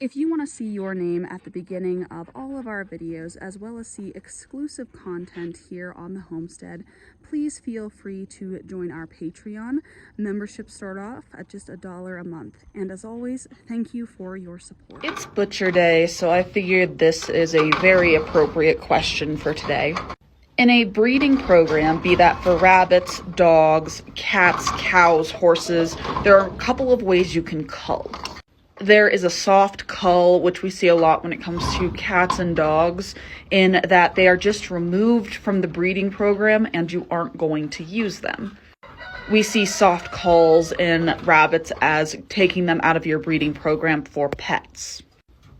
If you want to see your name at the beginning of all of our videos, as well as see exclusive content here on the homestead, please feel free to join our Patreon. Memberships start off at just $1 a month. And as always, thank you for your support. It's Butcher Day, so I figured this is a very appropriate question for today. In a breeding program, be that for rabbits, dogs, cats, cows, horses, there are a couple of ways you can cull. There is a soft cull, which we see a lot when it comes to cats and dogs, in that they are just removed from the breeding program and you aren't going to use them. We see soft culls in rabbits as taking them out of your breeding program for pets.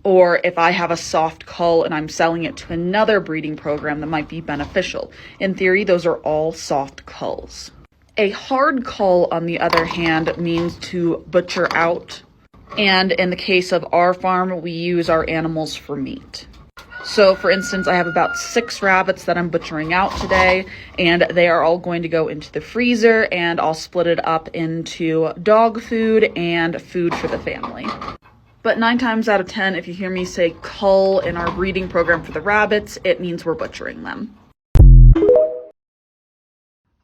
Or if I have a soft cull and I'm selling it to another breeding program that might be beneficial. In theory, those are all soft culls. A hard cull, on the other hand, means to butcher out. And in the case of our farm, we use our animals for meat. So for instance, I have about 6 rabbits that I'm butchering out today, and they are all going to go into the freezer, and I'll split it up into dog food and food for the family. But 9 times out of 10, if you hear me say cull in our breeding program for the rabbits, it means we're butchering them.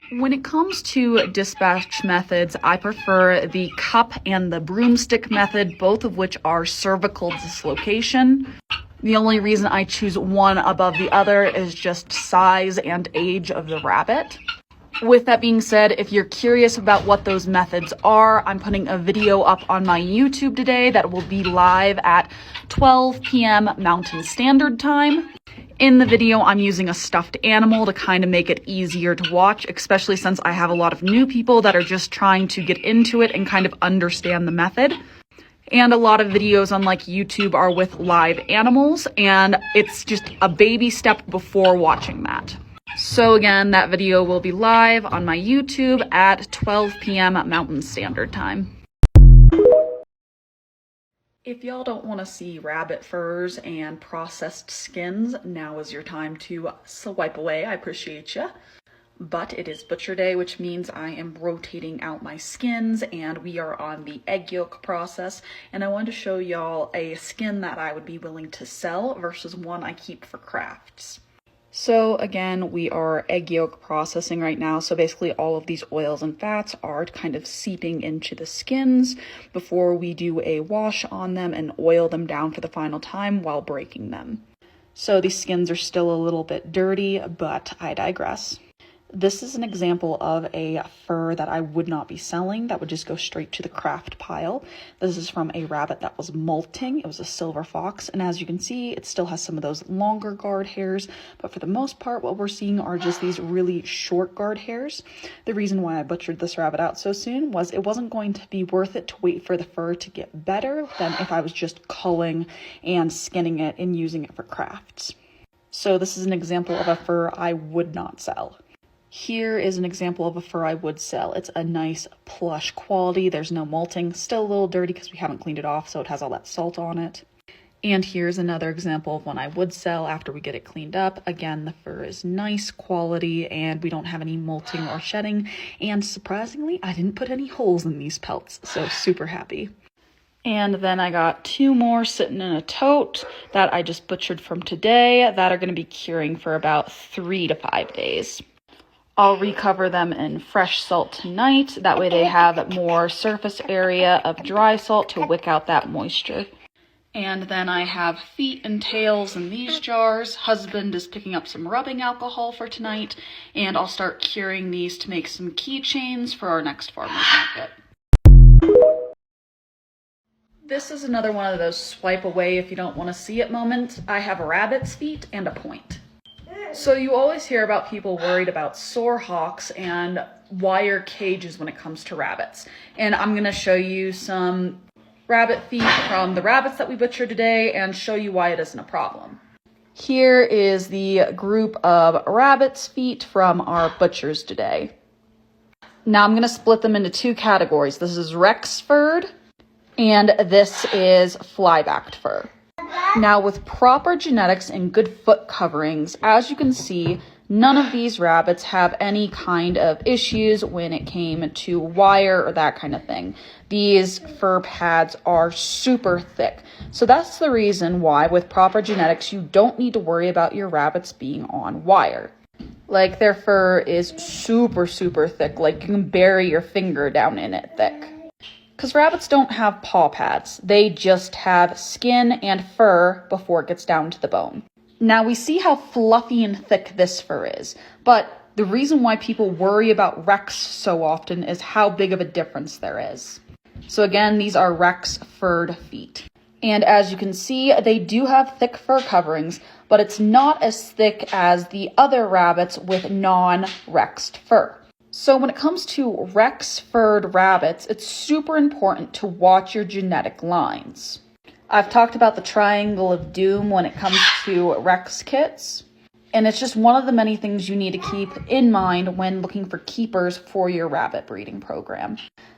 When it comes to dispatch methods, I prefer the cup and the broomstick method, both of which are cervical dislocation. The only reason I choose one above the other is just size and age of the rabbit. With that being said, if you're curious about what those methods are, I'm putting a video up on my YouTube today that will be live at 12 p.m. Mountain Standard Time. In the video, I'm using a stuffed animal to kind of make it easier to watch, especially since I have a lot of new people that are just trying to get into it and kind of understand the method. And a lot of videos on like YouTube are with live animals, and it's just a baby step before watching that. So again, that video will be live on my YouTube at 12 p.m. Mountain Standard Time. If y'all don't want to see rabbit furs and processed skins, now is your time to swipe away. I appreciate ya. But it is Butcher Day, which means I am rotating out my skins, and we are on the egg yolk process. And I wanted to show y'all a skin that I would be willing to sell versus one I keep for crafts. So again, we are egg yolk processing right now. So basically all of these oils and fats are kind of seeping into the skins before we do a wash on them and oil them down for the final time while breaking them. So these skins are still a little bit dirty, but I digress. This is an example of a fur that I would not be selling. That would just go straight to the craft pile. This is from a rabbit that was molting. It was a silver fox, and as you can see, it still has some of those longer guard hairs, but for the most part, what we're seeing are just these really short guard hairs. The reason why I butchered this rabbit out so soon was it wasn't going to be worth it to wait for the fur to get better than if I was just culling and skinning it and using it for crafts. So this is an example of a fur I would not sell. Here is an example of a fur I would sell. It's a nice plush quality. There's no molting. Still a little dirty because we haven't cleaned it off, so it has all that salt on it. And here's another example of one I would sell after we get it cleaned up. Again, the fur is nice quality and we don't have any molting or shedding. And surprisingly, I didn't put any holes in these pelts, so super happy. And then I got 2 more sitting in a tote that I just butchered from today that are going to be curing for about 3 to 5 days. I'll recover them in fresh salt tonight. That way they have more surface area of dry salt to wick out that moisture. And then I have feet and tails in these jars. Husband is picking up some rubbing alcohol for tonight, and I'll start curing these to make some keychains for our next farmer's market. This is another one of those swipe away if you don't want to see it moments. I have a rabbit's feet and a point. So you always hear about people worried about sore hocks and wire cages when it comes to rabbits. And I'm going to show you some rabbit feet from the rabbits that we butchered today and show you why it isn't a problem. Here is the group of rabbit's feet from our butchers today. Now I'm going to split them into 2 categories. This is Rexford and this is flybacked fur. Now with proper genetics and good foot coverings, as you can see, None of these rabbits have any kind of issues when it came to wire or that kind of thing. These fur pads are super thick. So that's the reason why with proper genetics, you don't need to worry about your rabbits being on wire. Like, their fur is super, super thick. Like, you can bury your finger down in it thick. Because rabbits don't have paw pads. They just have skin and fur before it gets down to the bone. Now, we see how fluffy and thick this fur is, but the reason why people worry about Rex so often is how big of a difference there is. So again, these are Rex furred feet. And as you can see, they do have thick fur coverings, but it's not as thick as the other rabbits with non-Rexed fur. So when it comes to Rex furred rabbits, it's super important to watch your genetic lines. I've talked about the triangle of doom when it comes to Rex kits, and it's just one of the many things you need to keep in mind when looking for keepers for your rabbit breeding program.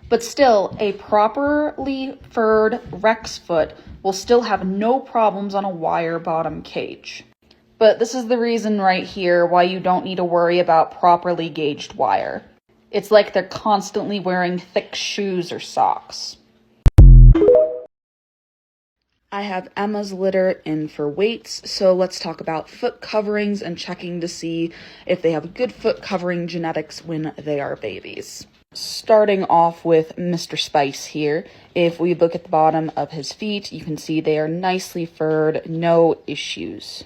But still, a properly furred Rex foot will still have no problems on a wire bottom cage. But this is the reason right here why you don't need to worry about properly gauged wire. It's like they're constantly wearing thick shoes or socks. I have Emma's litter in for weights, so let's talk about foot coverings and checking to see if they have good foot covering genetics when they are babies. Starting off with Mr. Spice here, if we look at the bottom of his feet, you can see they are nicely furred, no issues.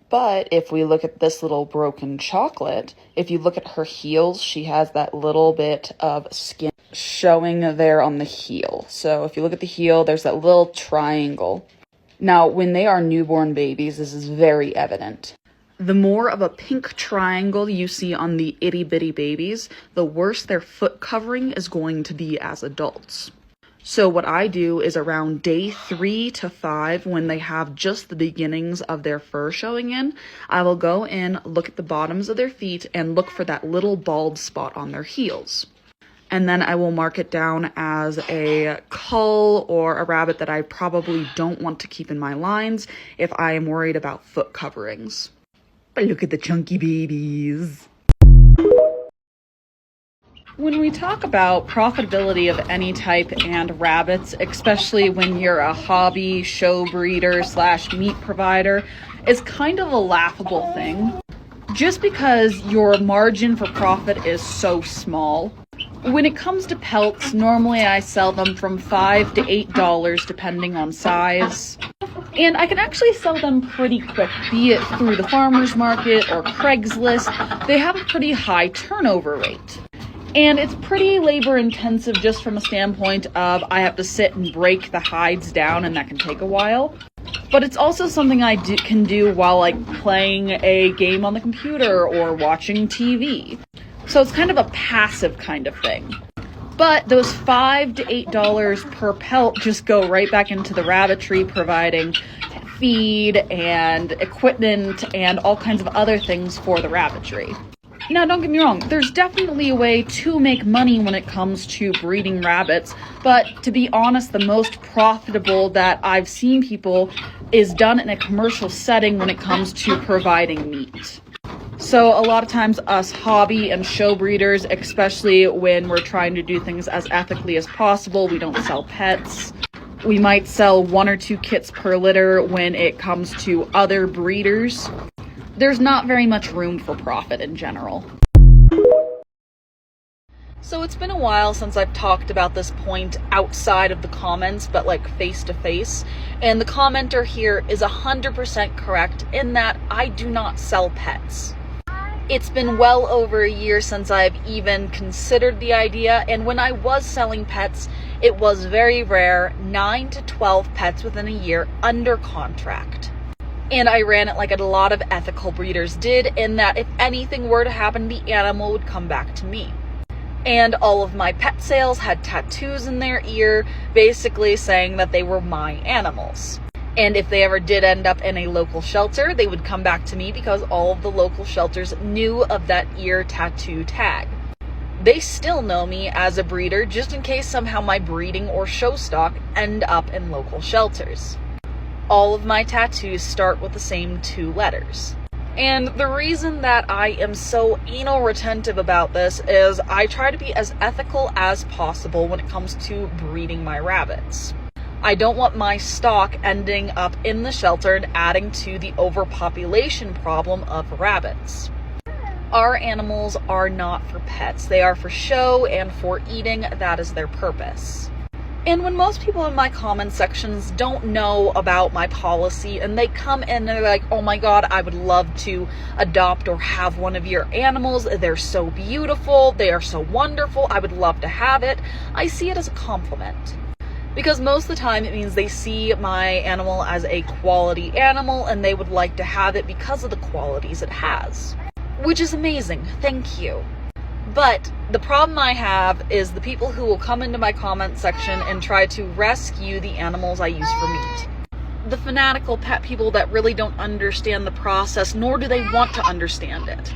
But if we look at this little broken chocolate, if you look at her heels, she has that little bit of skin showing there on the heel. So if you look at the heel, there's that little triangle. Now, when they are newborn babies, this is very evident. The more of a pink triangle you see on the itty bitty babies, the worse their foot covering is going to be as adults. So what I do is around day 3 to 5, when they have just the beginnings of their fur showing in, I will go in, look at the bottoms of their feet, and look for that little bald spot on their heels. And then I will mark it down as a cull or a rabbit that I probably don't want to keep in my lines if I am worried about foot coverings. But look at the chunky babies. When we talk about profitability of any type and rabbits, especially when you're a hobby show breeder / meat provider, it's kind of a laughable thing. Just because your margin for profit is so small. When it comes to pelts, normally I sell them from $5 to $8 depending on size. And I can actually sell them pretty quick, be it through the farmer's market or Craigslist. They have a pretty high turnover rate. And it's pretty labor intensive just from a standpoint of I have to sit and break the hides down, and that can take a while. But it's also something I can do while like playing a game on the computer or watching TV. So it's kind of a passive kind of thing. But those $5 to $8 per pelt just go right back into the rabbitry, providing feed and equipment and all kinds of other things for the rabbitry. Now, don't get me wrong, there's definitely a way to make money when it comes to breeding rabbits, but to be honest, the most profitable that I've seen people is done in a commercial setting when it comes to providing meat. So a lot of times us hobby and show breeders, especially when we're trying to do things as ethically as possible, we don't sell pets. We might sell 1 or 2 kits per litter when it comes to other breeders. There's not very much room for profit in general. So it's been a while since I've talked about this point outside of the comments, but like face to face. And the commenter here is 100% correct in that I do not sell pets. It's been well over a year since I've even considered the idea, and when I was selling pets, it was very rare, 9 to 12 pets within a year under contract. And I ran it like a lot of ethical breeders did, in that if anything were to happen, the animal would come back to me. And all of my pet sales had tattoos in their ear, basically saying that they were my animals. And if they ever did end up in a local shelter, they would come back to me because all of the local shelters knew of that ear tattoo tag. They still know me as a breeder, just in case somehow my breeding or show stock end up in local shelters. All of my tattoos start with the same 2 letters. And the reason that I am so anal retentive about this is I try to be as ethical as possible when it comes to breeding my rabbits. I don't want my stock ending up in the shelter and adding to the overpopulation problem of rabbits. Our animals are not for pets. They are for show and for eating. That is their purpose. And when most people in my comment sections don't know about my policy and they come in and they're like, oh my God, I would love to adopt or have one of your animals. They're so beautiful. They are so wonderful. I would love to have it. I see it as a compliment. Because most of the time it means they see my animal as a quality animal and they would like to have it because of the qualities it has. Which is amazing. Thank you. But the problem I have is the people who will come into my comment section and try to rescue the animals I use for meat. The fanatical pet people that really don't understand the process, nor do they want to understand it.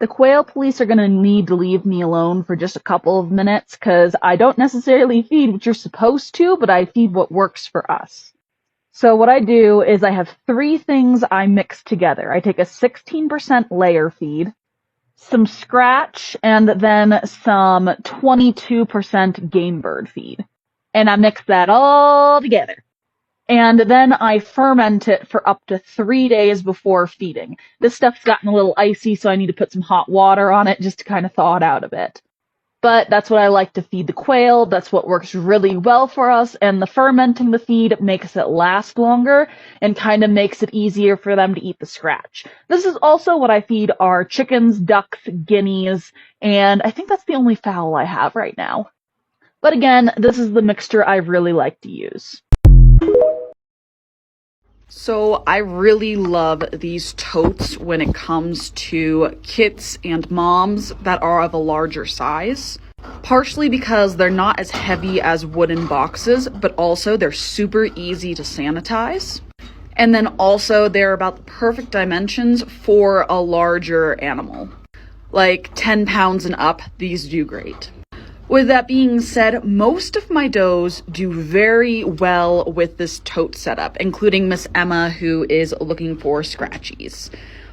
The quail police are going to need to leave me alone for just a couple of minutes because I don't necessarily feed what you're supposed to, but I feed what works for us. So what I do is I have 3 things I mix together. I take a 16% layer feed, some scratch, and then some 22% game bird feed. And I mix that all together. And then I ferment it for up to 3 days before feeding. This stuff's gotten a little icy, so I need to put some hot water on it just to kind of thaw it out a bit. But that's what I like to feed the quail. That's what works really well for us. And the fermenting the feed makes it last longer and kind of makes it easier for them to eat the scratch. This is also what I feed our chickens, ducks, guineas, and I think that's the only fowl I have right now. But again, this is the mixture I really like to use. So I really love these totes when it comes to kits and moms that are of a larger size. Partially because they're not as heavy as wooden boxes, but also they're super easy to sanitize. And then also they're about the perfect dimensions for a larger animal. Like 10 pounds and up, these do great. With that being said, most of my does do very well with this tote setup, including Miss Emma, who is looking for scratchies.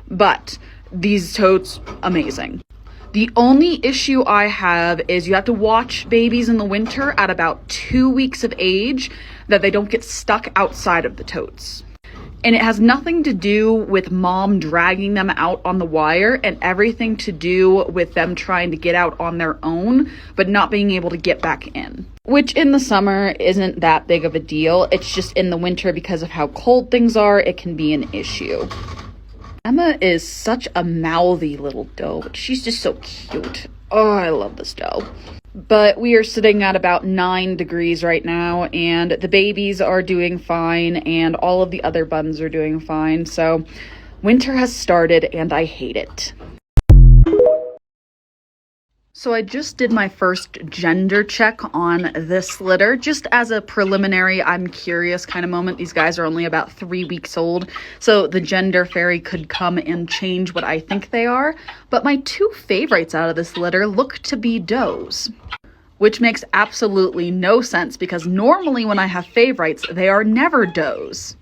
But these totes, amazing. The only issue I have is you have to watch babies in the winter at about 2 weeks of age that they don't get stuck outside of the totes. And it has nothing to do with mom dragging them out on the wire and everything to do with them trying to get out on their own, but not being able to get back in. Which in the summer isn't that big of a deal. It's just in the winter because of how cold things are, it can be an issue. Emma is such a mouthy little doe, but she's just so cute. Oh, I love this doe. But we are sitting at about 9 degrees right now, and the babies are doing fine, and all of the other buns are doing fine. So winter has started, and I hate it. So I just did my first gender check on this litter, just as a preliminary, I'm curious kind of moment. These guys are only about 3 weeks old, so the gender fairy could come and change what I think they are. But my 2 favorites out of this litter look to be does, which makes absolutely no sense because normally when I have favorites, they are never does.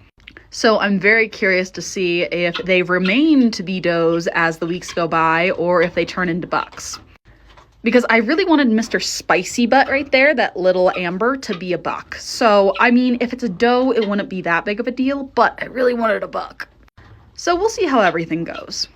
So I'm very curious to see if they remain to be does as the weeks go by or if they turn into bucks. Because I really wanted Mr. Spicy Butt right there, that little Amber, to be a buck. So, I mean, if it's a doe, it wouldn't be that big of a deal, but I really wanted a buck. So we'll see how everything goes.